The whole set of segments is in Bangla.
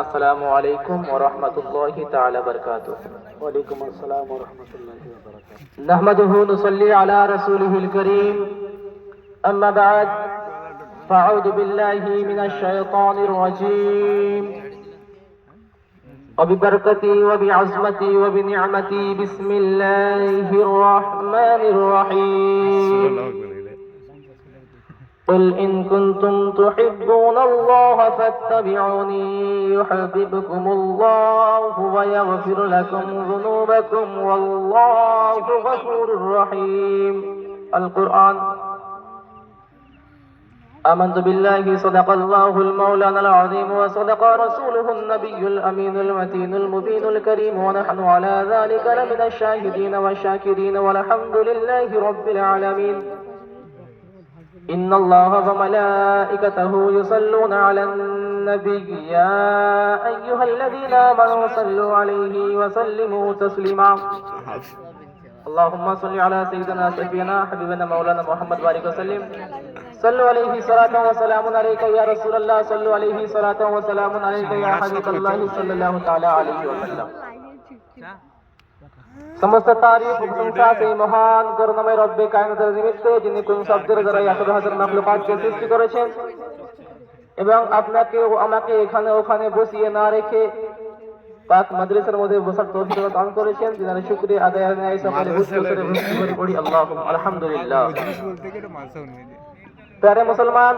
السلام عليكم ورحمة الله تعالى وبركاته. وعليكم السلام ورحمة الله وبركاته. نحمده نصلي على رسوله الكريم. أما بعد فأعوذ بالله من الشيطان الرجيم وببركتي وبعظمتي وبنعمتي بسم الله الرحمن الرحيم. قل إن كنتم تحبون الله فاتبعوني يحببكم الله ويغفر لكم ذنوبكم والله غفور رحيم. القرآن. آمنت بالله صدق الله المولانا العظيم وصدق رسوله النبي الأمين المتين المبين الكريم ونحن على ذلك لمن الشاهدين والشاكرين والحمد لله رب العالمين. إن الله وملائكته يصلون على النبي يا أيها الذين آمنوا صلوا عليه وسلموا تسليما. اللهم صل على سيدنا سيدنا حبيبنا مولانا محمد بارك وسلم. صلوا عليه صلاة وسلام عليك يا رسول الله. صلوا عليه صلاة وسلام عليك يا حبيب الله صلى الله تعالى عليه وسلم. সমস্ত তারিফ প্রশংসা সেই মহান করুণাময় রব্বে কায়নাতের নিমিত্তে যিনি কোন শব্দের দ্বারা এত হাজার মাখলুকাতকে সৃষ্টি করেছেন এবং আপনাকে ও আমাকে এখানে ওখানে বসিয়ে না রেখে পাক মাদ্রাসার মধ্যে বসার তৌফিক দান করেছেন। যিনার শুকরিয়া আদায়ের ন্যায় সকলে বুঝতে পড়ি আল্লাহুম্মা আলহামদুলিল্লাহ। প্যারে মুসলমান,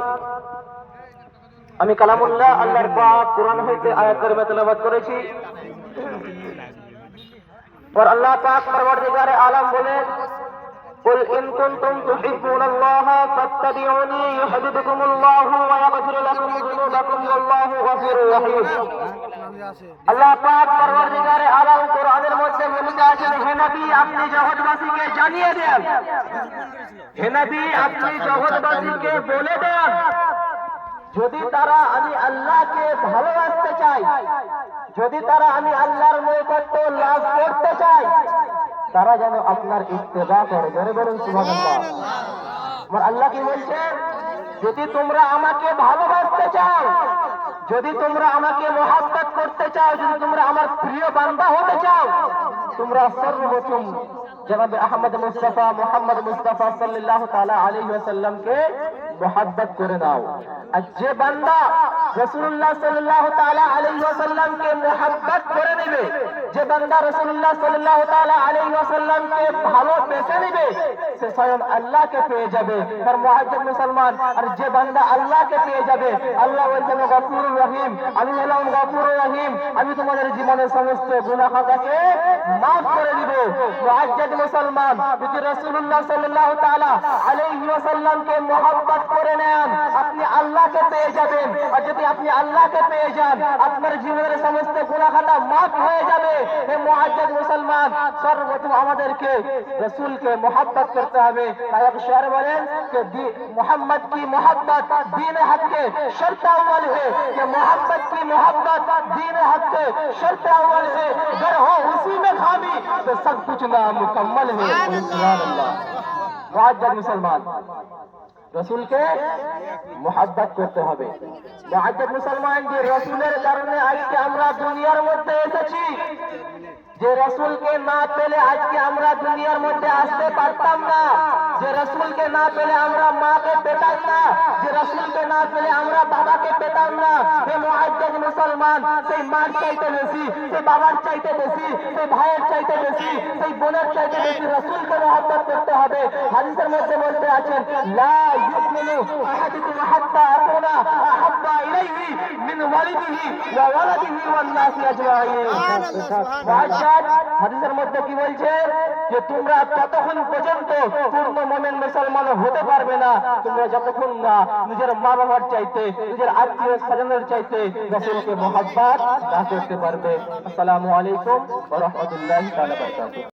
আমি কালামুল্লাহ আল্লাহর পাক কুরআন হইতে আয়াত কারিমা তেলাওয়াত করেছি। और अल्लाह पाक परवरदिगार आलम बोले कुल इन कुंतुम तुहिब्बुनाल्लाह फत्तबिऊनी युहिब्बुकुमुल्लाहु व यगफिर लकुम जुनूबकुम वल्लाहु गफूरुर रहीम। আল্লাহ পাক परवरदिगार आलम কুরআনের মধ্যে বলতে আছেন, হে নবী আপনি জগৎবাসীকে জানিয়ে দেন, হে নবী আপনি জগৎবাসীকে বলে দেন, যদি তারা আমি আল্লাহকে ভালোবাসতে চাই, যদি তারা আমি আল্লাহর নৈকট্য লাভ করতে চাই, তারা যেন আপনার ইত্তেবা করে। জোরে বলুন সুবহানাল্লাহ। আমার আল্লাহ কি বলছেন? যদি তোমরা আমাকে ভালোবাসতে চাও, যদি তোমরা আমাকে মহব্বত করতে চাও, যদি তোমরা আমার প্রিয় বান্দা হতে চাও, তোমরা সর্বপ্রথম জনাবে আহমদ মুস্তাফা মুহাম্মদ মুস্তাফা সাল্লাল্লাহু তাআলা আলাইহি ওয়াসাল্লামকে মহব্বত করে নাও। আর যে বান্দা রাসূলুল্লাহ সাল্লাল্লাহু তাআলা আলাইহি ওয়াসাল্লামকে মহব্বত করে নেবে, যে বান্দা রাসূলুল্লাহ সাল্লাল্লাহু তাআলা আলাইহি ওয়াসাল্লামকে ভালোবেসে নেবে, সে স্বয়ং আল্লাহকে পেয়ে যাবে। তার মুআজ্জাজ মুসলমান, আর যে বান্দা আল্লাহকে পেয়ে যাবে, আল্লাহ বলছেন গফুরুর রহিম, আমি হলাম গফুরুর রহিম, আমি তোমাদের জীবনের সমস্ত গুনাহ খাতাকে maaf করে দিব। মুআজ্জাজ মুসলমান, যদি রাসূলুল্লাহ সাল্লাল্লাহু তাআলা আলাইহি ওয়াসাল্লামকে মহব্বত করে নেন, আপনি আল্লাহকে পেয়ে যাবেন। আর যদি আপনি আল্লাহকে পেয়ে যান, আপনার জীবনের সমস্ত গুনাহ খাতা maaf হয়ে যাবে। হে মুআজ্জাজ মুসলমান, সর্বপ্রথম আমাদেরকে রাসূলকে মহব্বত করতে হবে। তাই এক শের বলেন कि मोहम्मद की मोहब्बत दीन हक के शर्त अव्वल है, कि मोहब्बत की मोहब्बत दीन हक के शर्त अव्वल है, अगर हो उसी में खामी तो सब कुछ नामुकम्मल है। सुभान अल्लाह। मुआज्जज मुसलमान, রসুলকে মহব্বত করতে হবে। মুআজ্জাজ মুসলমান, যে রসুলের কারণে আজকে আমরা দুনিয়ার মধ্যে এসেছি, যে রসুলকে না পেলে আজকে আমরা দুনিয়ার মধ্যে আসতে পারতাম না, যে রসুলকে না পেলে আমরা মাকে পেতাম না, যে রসুলকে না পেলে আমরা বাবাকে পেতাম না। হে মুআজ্জাজ মুসলমান, সেই মার চাইতে বেশি, সেই বাবার চাইতে বেশি, সেই ভাইয়ের চাইতে বেশি, সেই বোনের চাইতে বেশি রসুলকে মহব্বত করতে হবে। হাদিসের মধ্যে বলতে আছেন, লা ইউমিনু আহাদুকুম হাত্তা আকুনা আহাব্বা ইলাইহি মিন ওয়ালিদিহি ওয়া ওয়ালাদিহি ওয়ান নাসি আজমাইন। মুআজ্জাজ হাদিসের মধ্যে কি বলছে? যে তোমরা ততক্ষণ পর্যন্ত পূর্ণ মুমিন মুসলমান হতে পারবে না, তোমরা যতক্ষণ না নিজের মা বাবার চাইতে, নিজের আত্মীয় স্বজনের চাইতে রাসূলকে মহব্বত না করতে পারবে। আসসালামু আলাইকুম ওয়া রাহমাতুল্লাহি ওয়া বারাকাতুহু।